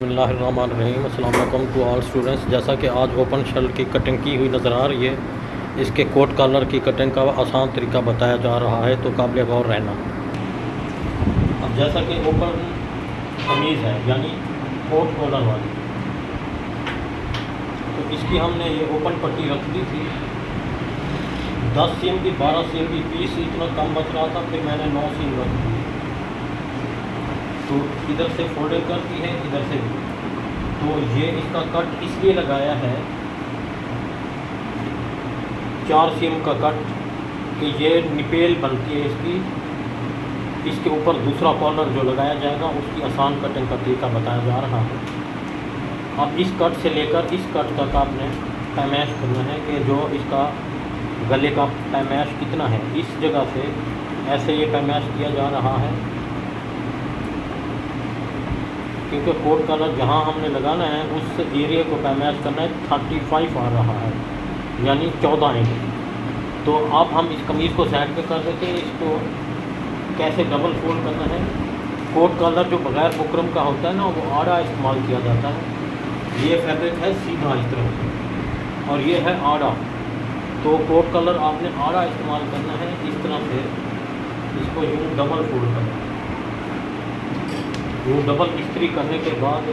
बिस्मिल्लाहिर्रहमानिर्रहीम। अस्सलाम वालेकुम टू ऑल स्टूडेंट्स। जैसा कि आज ओपन शर्ट की कटिंग की हुई नज़र आ रही है, इसके कोट कॉलर की कटिंग का आसान तरीका बताया जा रहा है, तो काबिल गौर रहना। अब जैसा कि ओपन कमीज़ है यानी कोट कॉलर वाली, तो इसकी हमने ये ओपन पट्टी रख दी थी। 10 सीम की 12 सीम की पीस इतना कम बच रहा था, फिर मैंने 9 सीम रख दी। तो इधर से फोल्डिंग करती है, इधर से भी। तो ये इसका कट इसलिए लगाया है 4 सीम का कट कि ये निपेल बनती है इसकी, इसके ऊपर दूसरा कॉलर जो लगाया जाएगा उसकी आसान कटिंग का तरीका बताया जा रहा है। अब इस कट से लेकर इस कट तक आपने पैमाइश करना है कि जो इसका गले का पैमाइश कितना है। इस जगह से ऐसे ये पैमाइश किया जा रहा है, क्योंकि कोट कॉलर जहाँ हमने लगाना है उस एरिया को पैमाइश करना है। 35 आ रहा है यानी 14 इंच। तो अब हम इस कमीज़ को साइड पे कर देते हैं। इसको कैसे डबल फोल्ड करना है। कोट कॉलर जो बग़ैर बुकरम का होता है ना, वो आड़ा इस्तेमाल किया जाता है। ये फैब्रिक है सीधा इस तरह से और ये है आड़ा। तो कोट कॉलर आपने आड़ा इस्तेमाल करना है। इस तरह से इसको यूँ डबल फोल्ड करना है। यूँ डबल इस्त्री करने के बाद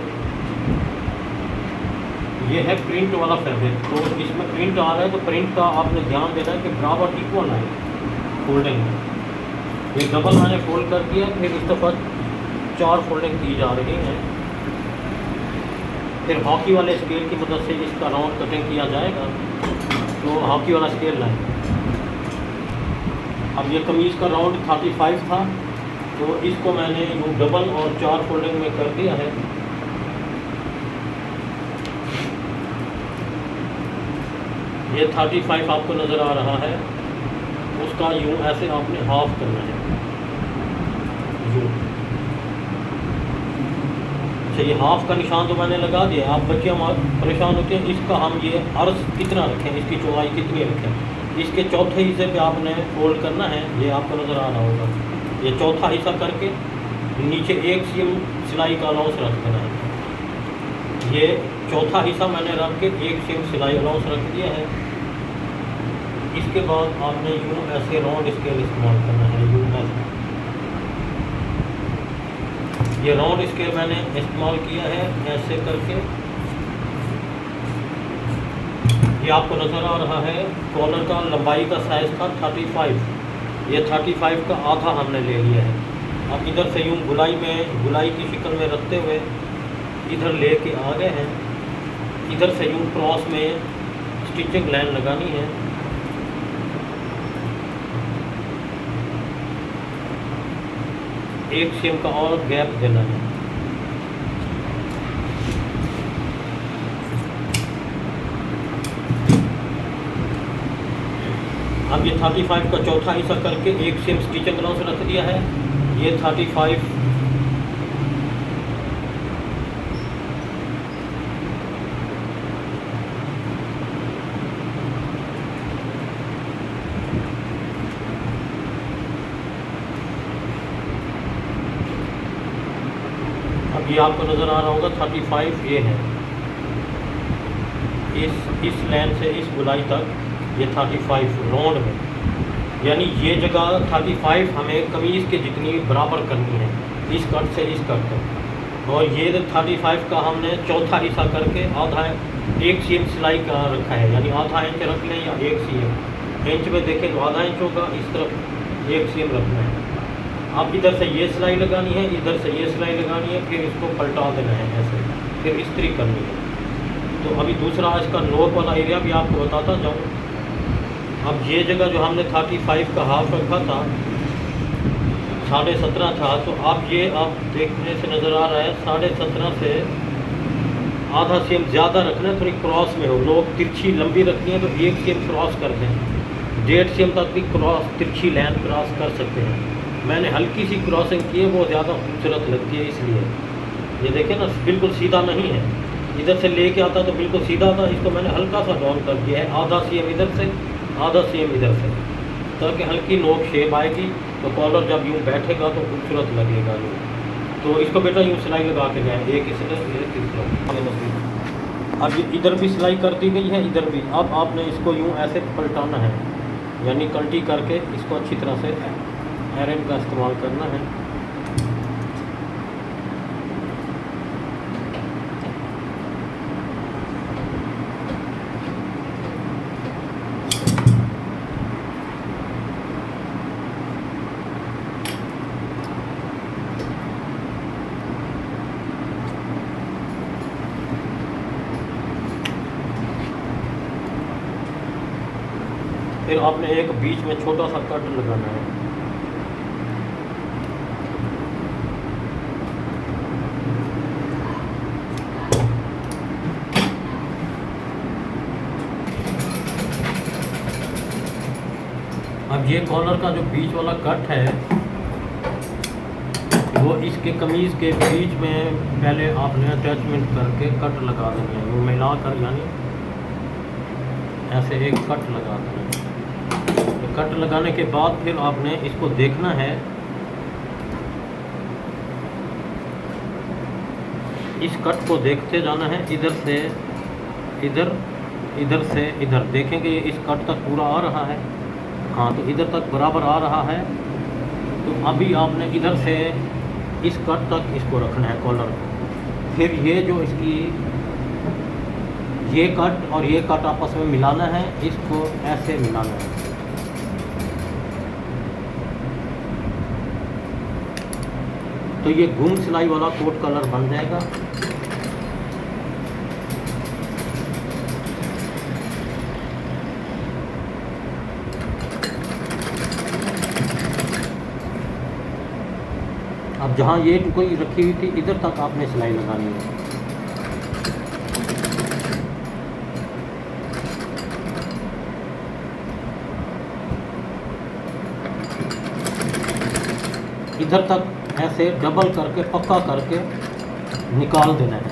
ये है प्रिंट वाला फैब्रिक। तो इसमें प्रिंट आ रहा है, तो प्रिंट का आपने ध्यान देना है कि बराबर इक्वल आए फोल्डिंग में। ये डबल मैंने फोल्ड कर दिया, फिर इस दफ़ा 4 फोल्डिंग की जा रही हैं। फिर हॉकी वाले स्केल की मदद से इसका राउंड कटिंग किया जाएगा। तो हॉकी वाला स्केल लाएँ। अब ये कमीज़ का राउंड 35 था, तो इसको मैंने यूँ डबल और 4 फोल्डिंग में कर दिया है। ये 35 आपको नज़र आ रहा है, उसका यूँ ऐसे आपने हाफ करना है यूँ। अच्छा, ये हाफ का निशान तो मैंने लगा दिया। आप बच्चे हमारे परेशान होते हैं, इसका हम ये अर्ज़ कितना रखें, इसकी चौड़ाई कितनी रखें। इसके चौथे हिस्से पे आपने फोल्ड करना है। ये आपको नज़र आ रहा होगा। ये चौथा हिस्सा करके नीचे 1 सीम सिलाई का अलाउंस रख देना है। ये चौथा हिस्सा मैंने रख के 1 सीम सिलाई अलाउंस रख दिया है। इसके बाद आपने यूँ ऐसे राउंड स्केल इस्तेमाल करना है। यूँ ऐसे ये राउंड स्केल मैंने इस्तेमाल किया है ऐसे करके। ये आपको नज़र आ रहा है कॉलर का लंबाई का साइज़ था 35। ये 35 का आधा हमने ले लिया है। अब इधर से यूँ गुलाई की शक्ल में रखते हुए इधर ले के आ गए हैं। इधर से यूँ क्रॉस में स्टिचिंग लाइन लगानी है। एक सीम का और गैप देना है। अब ये 35 का चौथा हिस्सा करके 1 सीम स्टिचिंग अलाउंस रख दिया है। ये 35 अब ये आपको नज़र आ रहा होगा 35 ये है। इस लाइन से इस गुलाई तक ये 35 राउंड में, यानी ये जगह 35 हमें कमीज़ के जितनी बराबर करनी है, इस कट से इस कट तक। और ये 35 का हमने चौथा हिस्सा करके आधा 1 सीम सिलाई का रखा है, यानी आधा इंच रख लें या 1 सीम। इंच में देखें तो आधा इंच होगा, इस तरफ 1 सीम रखना है। अब इधर से ये सिलाई लगानी है, इधर से ये सिलाई लगानी है, फिर इसको पलटा देना है ऐसे, फिर इस्त्री करनी है। तो अभी दूसरा इसका नोक वाला एरिया भी आपको बताता जाऊँ। अब ये जगह जो हमने 35 का हाफ रखा था 17.5 था, तो अब ये आप देखने से नज़र आ रहा है 17.5 से आधा सीम ज़्यादा रखना है, थोड़ी क्रॉस में हो। लोग तिरछी लंबी रखनी है तो 1 सीम क्रॉस कर दें, 1.5 सीम तक भी क्रॉस तिरछी लाइन क्रॉस कर सकते हैं। मैंने हल्की सी क्रॉसिंग की है, वो ज़्यादा खूबसूरत लगती है इसलिए। ये देखें ना, बिल्कुल सीधा नहीं है। इधर से लेके आता तो बिल्कुल सीधा था, इसको मैंने हल्का सा डाउन कर दिया है। आधा सीम इधर से, आधा सीम इधर से, ताकि हल्की नोक शेप आएगी। तो कॉलर जब यूँ बैठेगा तो खूबसूरत लगेगा यूँ। तो इसको बेटा यूँ सिलाई लगा के जाए, एक इस अब ये इधर भी सिलाई कर दी गई है, इधर भी। अब आपने इसको यूँ ऐसे पलटाना है, यानी कल्टी करके इसको अच्छी तरह से एरन का इस्तेमाल करना है। फिर आपने एक बीच में छोटा सा कट लगाना है। अब ये कॉलर का जो बीच वाला कट है वो इसके कमीज़ के बीच में पहले आपने अटैचमेंट करके कट लगा देना है, वो मिलाकर, यानी ऐसे एक कट लगा देना है। कट लगाने के बाद फिर आपने इसको देखना है, इस कट को देखते जाना है, इधर से इधर, इधर से इधर। देखेंगे ये इस कट तक पूरा आ रहा है, हाँ तो इधर तक बराबर आ रहा है। तो अभी आपने इधर से इस कट तक इसको रखना है कॉलर को। फिर ये जो इसकी ये कट और ये कट आपस में मिलाना है, इसको ऐसे मिलाना है। तो ये घूम सिलाई वाला कोट कलर बन जाएगा। अब जहाँ ये टुकड़ी रखी हुई थी इधर तक आपने सिलाई लगानी है। इधर तक ऐसे डबल करके पक्का करके निकाल देना है।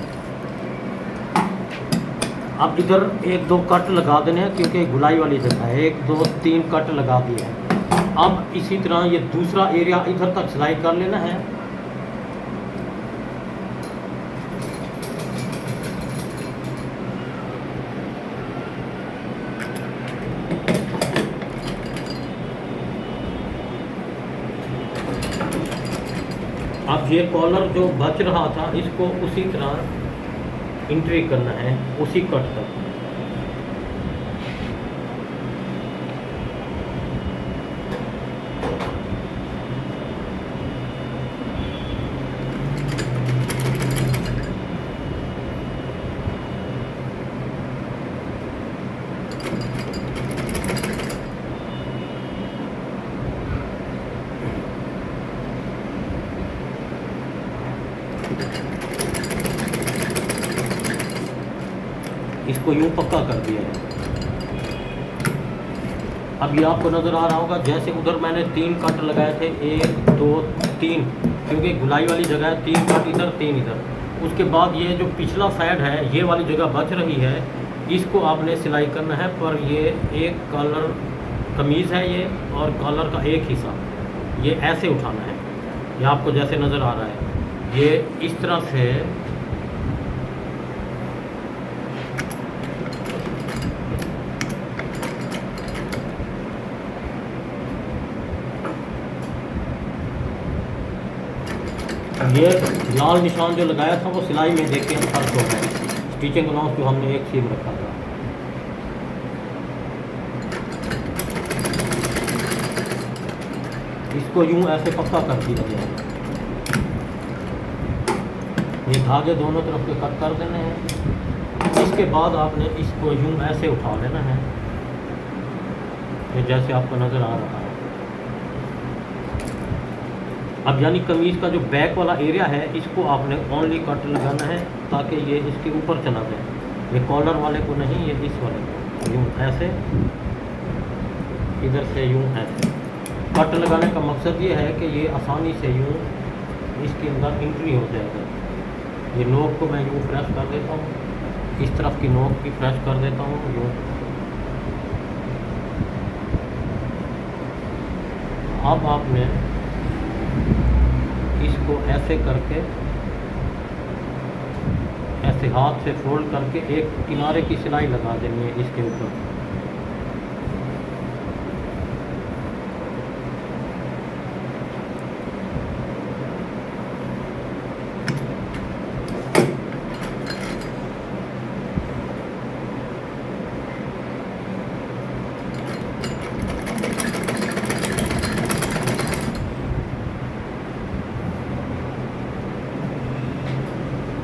अब इधर एक दो कट लगा देने हैं, क्योंकि गुलाई वाली जगह है, एक दो तीन कट लगा दिए हैं। अब इसी तरह ये दूसरा एरिया इधर तक सिलाई कर लेना है। अब ये कॉलर जो बच रहा था इसको उसी तरह इंट्री करना है, उसी कट तक। इसको यूं पक्का कर दिया है। अब ये आपको नज़र आ रहा होगा, जैसे उधर मैंने 3 कट लगाए थे, 1 2 3, क्योंकि गुलाई वाली जगह है, 3 कट इधर 3 इधर। उसके बाद ये जो पिछला साइड है, ये वाली जगह बच रही है, इसको आपने सिलाई करना है। पर ये एक कॉलर कमीज़ है ये, और कॉलर का एक हिस्सा ये ऐसे उठाना है। ये आपको जैसे नज़र आ रहा है, ये इस तरह से ये लाल निशान जो लगाया था वो सिलाई में देख के हम फर्क हो गए। स्टिचिंग अलाउंस जो हमने एक सीम रखा था, इसको यूं ऐसे पक्का कर दिया जाएगा। ये धागे दोनों तरफ के कट कर देने हैं। इसके बाद आपने इसको यूं ऐसे उठा लेना है, ये जैसे आपको नज़र आ रहा है। अब यानी कमीज़ का जो बैक वाला एरिया है, इसको आपने ओनली कट लगाना है, ताकि ये इसके ऊपर चला जाए। ये कॉलर वाले को नहीं, ये इस वाले को यूँ ऐसे, इधर से यूँ ऐसे कट लगाने का मकसद ये है कि ये आसानी से यूँ इसके अंदर एंट्री हो जाएगा। ये नोक को मैं यूँ प्रेस कर देता हूँ, इस तरफ की नोक भी प्रेस कर देता हूँ यूँ। अब आपने इसको ऐसे करके, ऐसे हाथ से फोल्ड करके एक किनारे की सिलाई लगा देनी है इसके ऊपर।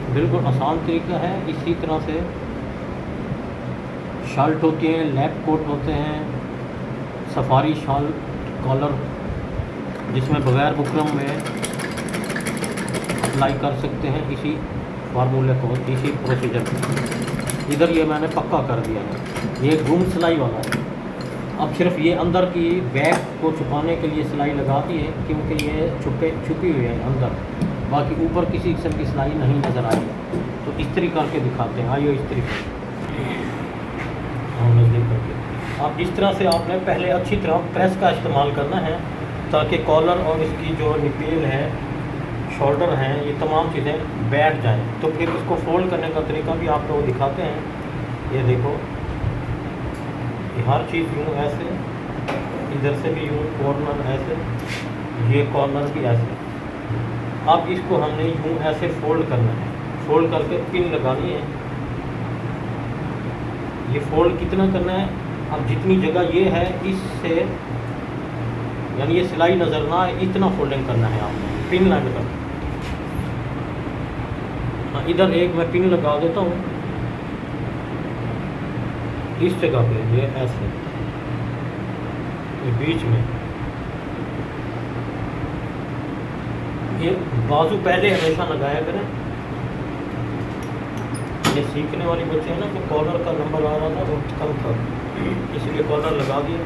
बिल्कुल आसान तरीका है। इसी तरह से शर्ट होती हैं, लैब कोट होते हैं, सफारी शॉल कॉलर, जिसमें बगैर बुकरम में अप्लाई कर सकते हैं इसी फार्मूले को, इसी प्रोसीजर को। इधर ये मैंने पक्का कर दिया है, ये घूम सिलाई वाला है। अब सिर्फ ये अंदर की बैक को छुपाने के लिए सिलाई लगा दी है, क्योंकि ये छुपी हुई है अंदर, बाकी ऊपर किसी किस्म की सिलाई नहीं नज़र आई। तो इस्त्री करके दिखाते हैं, आइए इस्त्री करके। अब इस तरह से आपने पहले अच्छी तरह प्रेस का इस्तेमाल करना है, ताकि कॉलर और इसकी जो निपेल है, शोल्डर हैं, ये तमाम चीज़ें बैठ जाएं। तो फिर इसको फोल्ड करने का तरीका भी आप लोग दिखाते हैं। ये देखो, ये हर चीज़ यूँ ऐसे, इधर से भी यूँ कॉर्नर ऐसे, ये कॉर्नर भी ऐसे। अब इसको हमने यूँ ऐसे फोल्ड करना है, फोल्ड करके पिन लगानी है। ये फोल्ड कितना करना है, अब जितनी जगह ये है इससे, यानी ये सिलाई नज़र ना आए, इतना फोल्डिंग करना है आपको, पिन लैंड कर। हाँ, इधर एक मैं पिन लगा देता हूँ इस जगह पे, ये ऐसे, ये बीच में। ये बाजू पहले हमेशा लगाया करें। ये सीखने वाले बच्चे हैं ना, तो कॉलर का नंबर आ रहा था वो कम था, इसलिए कॉलर लगा दिया।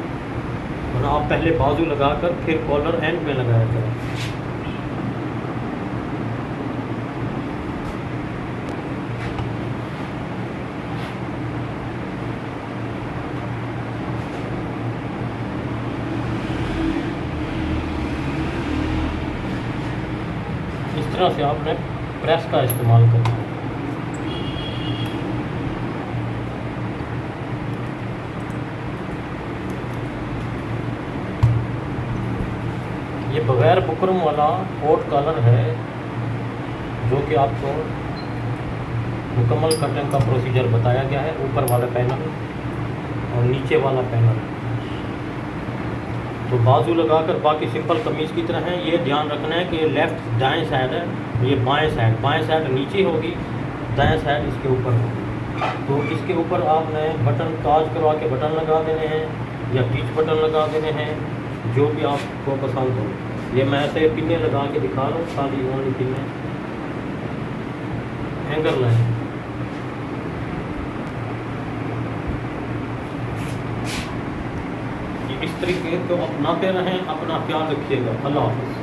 वरना आप पहले बाजू लगाकर फिर कॉलर एंड में लगाया करें। इस तरह से आपने प्रेस का इस्तेमाल करना है। ये बगैर बुकरम वाला कोट कॉलर है, जो कि आपको मुकम्मल कटिंग का प्रोसीजर बताया गया है। ऊपर वाला पैनल और नीचे वाला पैनल, तो बाजू लगाकर बाकी सिंपल कमीज़ की तरह है। ये ध्यान रखना है कि ये लेफ़्ट दाएं साइड है, ये बाएं साइड नीचे होगी, दाएं साइड इसके ऊपर होगी। तो इसके ऊपर आपने बटन काज करवा के बटन लगा देने हैं, या पीच बटन लगा देने हैं, जो भी आपको पसंद हो। ये मैं ऐसे पिने लगा के दिखा रहा हूँ, खाली ओनली पिने, हैंगर लाइन। इस तरीके को अपनाते रहें, अपना ख्याल रखिएगा। अल्लाह हाफ़िज़।